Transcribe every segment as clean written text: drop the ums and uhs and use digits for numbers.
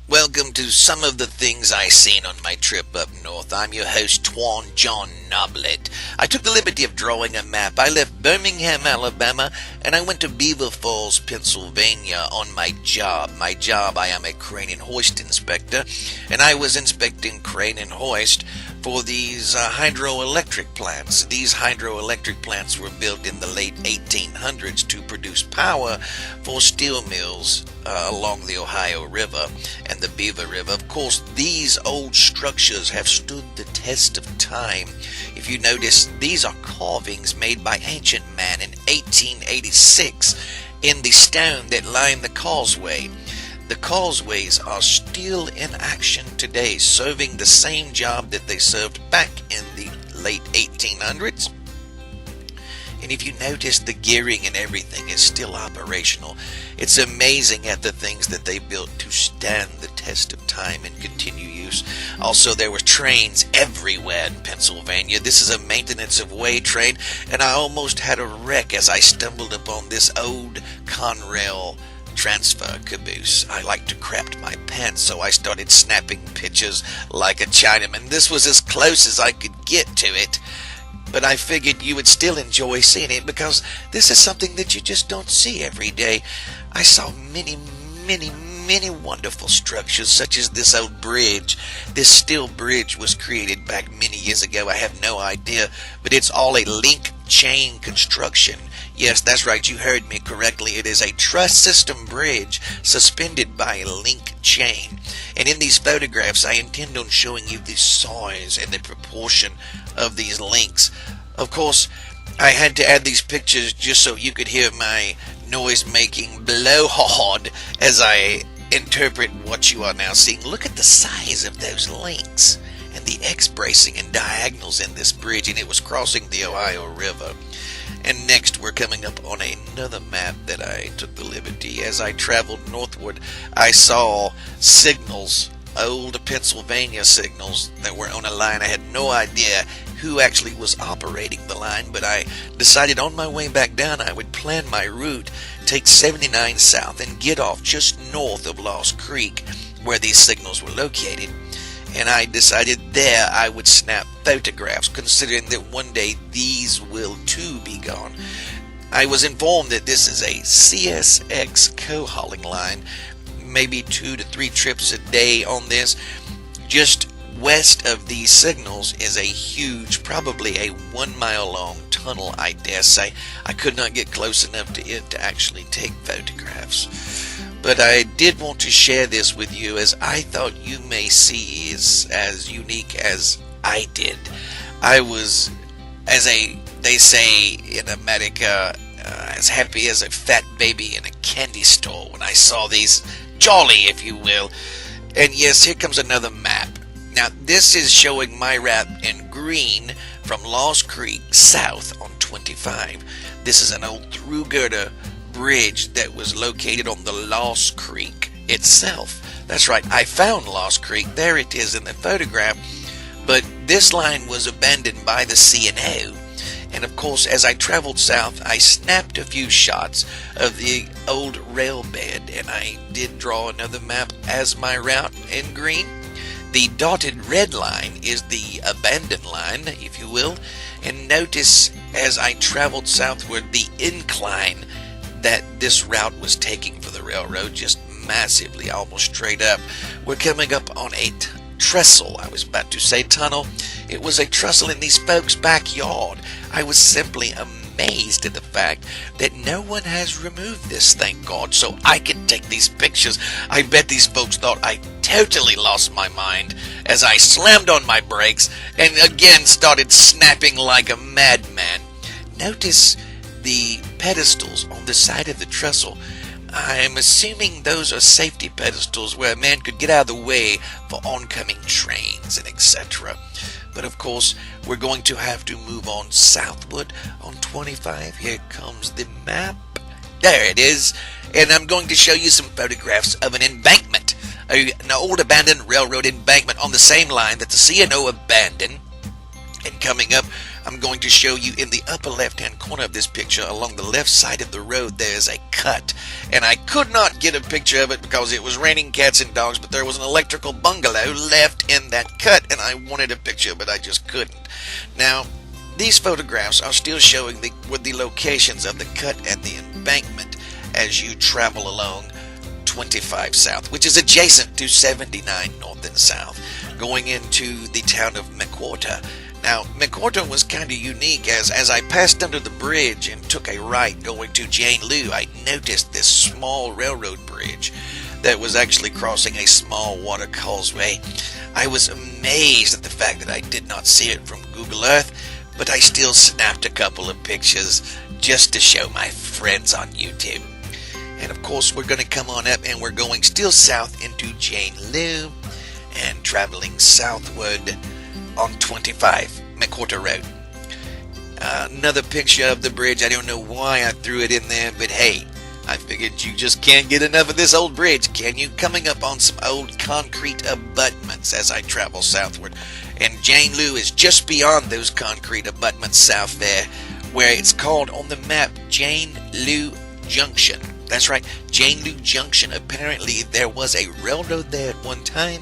Welcome to some of the things I seen on my trip up north. I'm your host, Twan John Noblet. I took the liberty of drawing a map. I left Birmingham, Alabama, and I went to Beaver Falls, Pennsylvania on my job. I am a crane and hoist inspector, and I was inspecting crane and hoist for these hydroelectric plants. These hydroelectric plants were built in the late 1800s to produce power for steel mills along the Ohio River and the Beaver River. Of course, these old structures have stood the test of time. If you notice, these are carvings made by ancient man in 1886 in the stone that lined the causeway. The causeways are still in action today, serving the same job that they served back in the late 1800s. And if you notice, the gearing and everything is still operational. It's amazing at the things that they built to stand the test of time and continue use. Also, there were trains everywhere in Pennsylvania. This is a maintenance of way train, and I almost had a wreck as I stumbled upon this old Conrail transfer caboose. I like to crap my pants, so I started snapping pictures like a Chinaman. This was as close as I could get to it, but I figured you would still enjoy seeing it because this is something that you just don't see every day. I saw many wonderful structures, such as this old bridge. This steel bridge was created back many years ago. I have no idea, but it's all a link chain construction. Yes, that's right, you heard me correctly. It is a truss system bridge suspended by a link chain. And in these photographs, I intend on showing you the size and the proportion of these links. Of course, I had to add these pictures just so you could hear my noise-making blowhard as I interpret what you are now seeing. Look at the size of those links. and the X-bracing and diagonals in this bridge, and it was crossing the Ohio River. And next we're coming up on another map that I took the liberty. As I traveled northward, I saw signals, old Pennsylvania signals that were on a line. I had no idea who actually was operating the line, but I decided on my way back down I would plan my route, take 79 south and get off just north of Lost Creek where these signals were located. And I decided there I would snap photographs, considering that one day these will too be gone. I was informed that this is a CSX co-hauling line, maybe 2 to 3 trips a day on this. Just west of these signals is a huge, probably a 1 mile long tunnel, I dare say. I could not get close enough to it to actually take photographs. But I did want to share this with you, as I thought you may see is as unique as I did. I was, they say in America, as happy as a fat baby in a candy store when I saw these, jolly if you will. And yes, here comes another map. Now this is showing my route in green from Lost Creek south on 25. This is an old through girder bridge that was located on the Lost Creek itself. That's right, I found Lost Creek. There it is in the photograph. But this line was abandoned by the C&O. And of course, as I traveled south, I snapped a few shots of the old rail bed, and I did draw another map as my route in green. The dotted red line is the abandoned line, if you will. And notice as I traveled southward, the incline that this route was taking for the railroad, just massively, almost straight up. We're coming up on a trestle. I was about to say tunnel. It was a trestle in these folks' backyard. I was simply amazed at the fact that no one has removed this, thank God, so I could take these pictures. I bet these folks thought I totally lost my mind as I slammed on my brakes and again started snapping like a madman. Notice the pedestals on the side of the trestle. I'm assuming those are safety pedestals where a man could get out of the way for oncoming trains and etc. But of course, we're going to have to move on southward on 25. Here comes the map. There it is. And I'm going to show you some photographs of an embankment, an old abandoned railroad embankment on the same line that the C&O abandoned. And coming up, I'm going to show you in the upper left-hand corner of this picture, along the left side of the road, there's a cut. And I could not get a picture of it because it was raining cats and dogs, but there was an electrical bungalow left in that cut, and I wanted a picture, but I just couldn't. Now, these photographs are still showing the locations of the cut and the embankment as you travel along 25 south, which is adjacent to 79 north and south, going into the town of McWhorter. Now, McWhorter was kind of unique as I passed under the bridge and took a right going to Jane Lou, I noticed this small railroad bridge that was actually crossing a small water causeway. I was amazed at the fact that I did not see it from Google Earth, but I still snapped a couple of pictures just to show my friends on YouTube. And of course, we're going to come on up and we're going still south into Jane Lou and traveling southward on 25, McWhorter Road. Another picture of the bridge. I don't know why I threw it in there, but hey, I figured you just can't get enough of this old bridge, can you? Coming up on some old concrete abutments as I travel southward. And Jane Lou is just beyond those concrete abutments south there, where it's called on the map Jane Lou Junction. That's right, Jane Lou Junction. Apparently there was a railroad there at one time,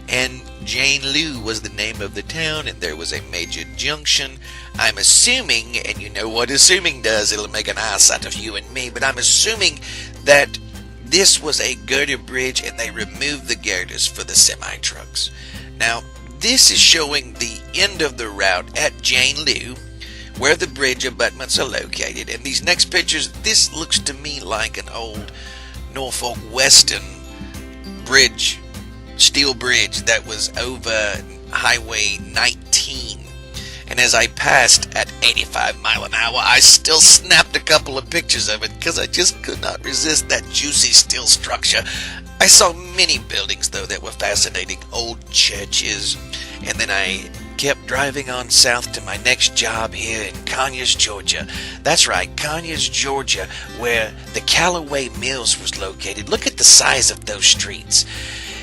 and Jane Lou was the name of the town, and there was a major junction. I'm assuming, and you know what assuming does, it'll make an ass out of you and me, but I'm assuming that this was a girder bridge and they removed the girders for the semi-trucks. Now, this is showing the end of the route at Jane Lou, where the bridge abutments are located. And these next pictures, this looks to me like an old Norfolk Western bridge, steel bridge that was over Highway 19. And as I passed at 85 miles an hour, I still snapped a couple of pictures of it because I just could not resist that juicy steel structure. I saw many buildings, though, that were fascinating. Old churches and then I kept driving on south to my next job here in Conyers, Georgia. That's right, Conyers, Georgia, where the Callaway Mills was located. Look at the size of those streets.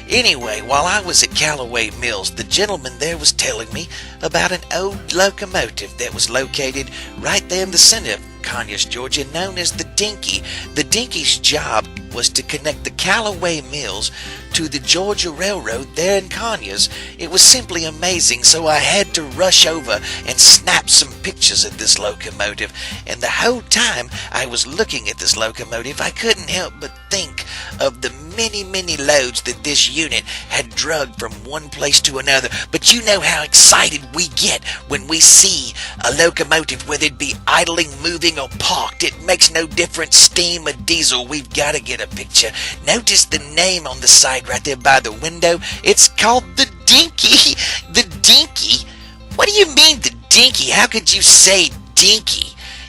Anyway, while I was at Callaway Mills, the gentleman there was telling me about an old locomotive that was located right there in the center of Conyers, Georgia, known as the Dinky. The Dinky's job was to connect the Callaway Mills to the Georgia Railroad there in Conyers. It was simply amazing, so I had to rush over and snap some pictures of this locomotive. And the whole time I was looking at this locomotive, I couldn't help but think of the many, many loads that this unit had dragged from one place to another. But you know how excited we get when we see a locomotive, whether it be idling, moving, or parked. It makes no difference, steam or diesel. We've got to get a picture. Notice the name on the side right there by the window. It's called the Dinky. The Dinky? What do you mean the Dinky? How could you say Dinky?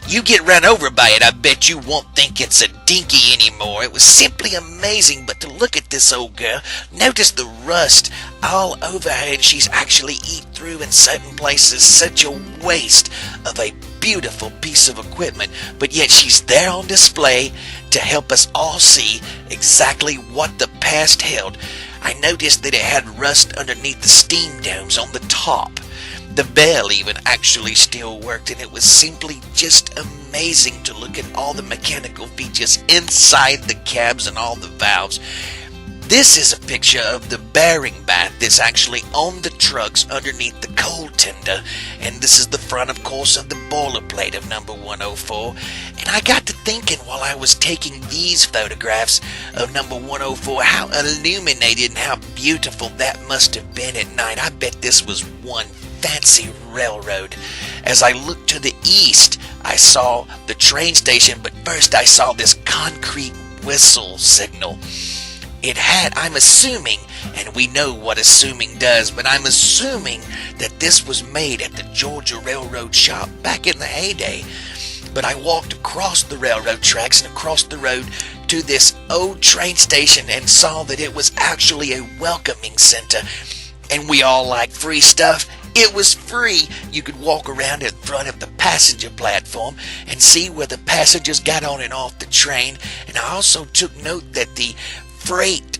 You get run over by it, I bet you won't think it's a dinky anymore. It was simply amazing. But to look at this old girl, notice the rust all over her, and she's actually eat through in certain places. Such a waste of a beautiful piece of equipment, but yet she's there on display to help us all see exactly what the past held. I noticed that it had rust underneath the steam domes on the top. The bell even actually still worked, and it was simply just amazing to look at all the mechanical features inside the cabs and all the valves. This is a picture of the bearing bath that's actually on the trucks underneath the coal tender, and this is the front, of course, of the boiler plate of number 104. And I got to thinking while I was taking these photographs of number 104 how illuminated and how beautiful that must have been at night. I bet this was one fancy railroad. As I looked to the east, I saw the train station, but first I saw this concrete whistle signal. It had, I'm assuming, and we know what assuming does, but I'm assuming that this was made at the Georgia Railroad shop back in the heyday. But I walked across the railroad tracks and across the road to this old train station and saw that it was actually a welcoming center. And we all like free stuff. It was free. You could walk around in front of the passenger platform and see where the passengers got on and off the train. And I also took note that the freight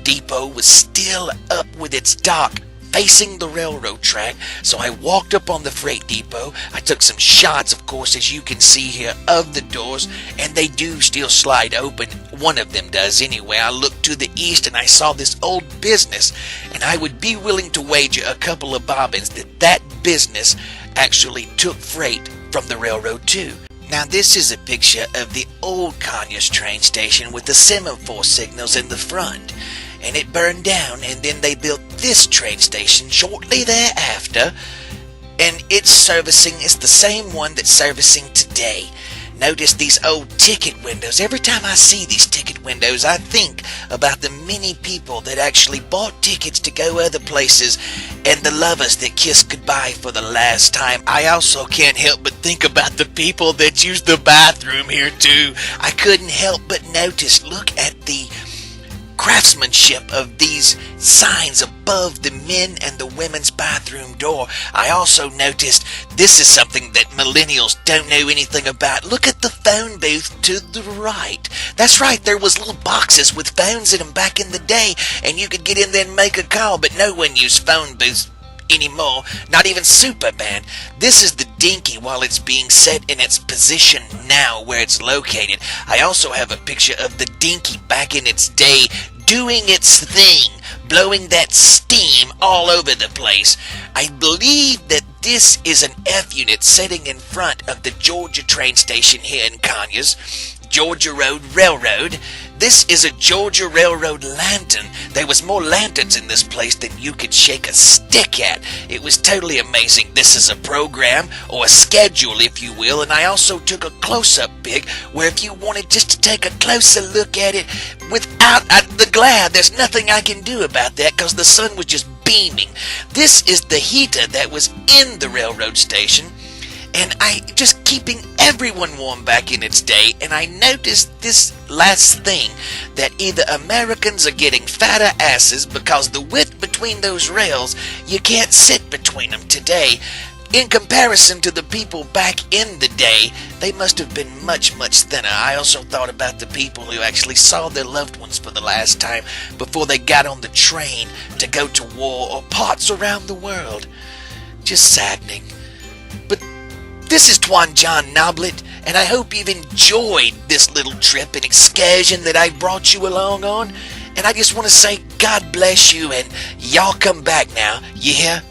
depot was still up with its dock facing the railroad track. So I walked up on the freight depot. I took some shots, of course, as you can see here, of the doors, and they do still slide open. One of them does anyway. I looked to the east and I saw this old business, and I would be willing to wager a couple of bobbins that that business actually took freight from the railroad too. Now this is a picture of the old Conyers train station with the semaphore signals in the front. And it burned down, and then they built this train station shortly thereafter, and its servicing is the same one that's servicing today. Notice these old ticket windows. Every time I see these ticket windows, I think about the many people that actually bought tickets to go other places and the lovers that kissed goodbye for the last time. I also can't help but think about the people that use the bathroom here too. I couldn't help but notice, look at the craftsmanship of these signs above the men and the women's bathroom door. I also noticed this is something that millennials don't know anything about. Look at the phone booth to the right. That's right, there was little boxes with phones in them back in the day, and you could get in there and make a call, but no one used phone booths anymore, not even Superman. This is the Dinky while it's being set in its position now where it's located. I also have a picture of the Dinky back in its day doing its thing, blowing that steam all over the place. I believe that this is an F unit sitting in front of the Georgia train station here in Conyers. Georgia Road Railroad. This is a Georgia Railroad lantern. There was more lanterns in this place than you could shake a stick at. It was totally amazing. This is a program, or a schedule if you will, and I also took a close-up pic where if you wanted just to take a closer look at it without the glare, there's nothing I can do about that because the sun was just beaming. This is the heater that was in the railroad station. and I just keeping everyone warm back in its day, and I noticed this last thing, that either Americans are getting fatter asses because the width between those rails, you can't sit between them today. In comparison to the people back in the day, they must have been much, much thinner. I also thought about the people who actually saw their loved ones for the last time before they got on the train to go to war or parts around the world. Just saddening. But this is Twan John Noblet, and I hope you've enjoyed this little trip and excursion that I brought you along on. And I just want to say God bless you, and y'all come back now, you hear?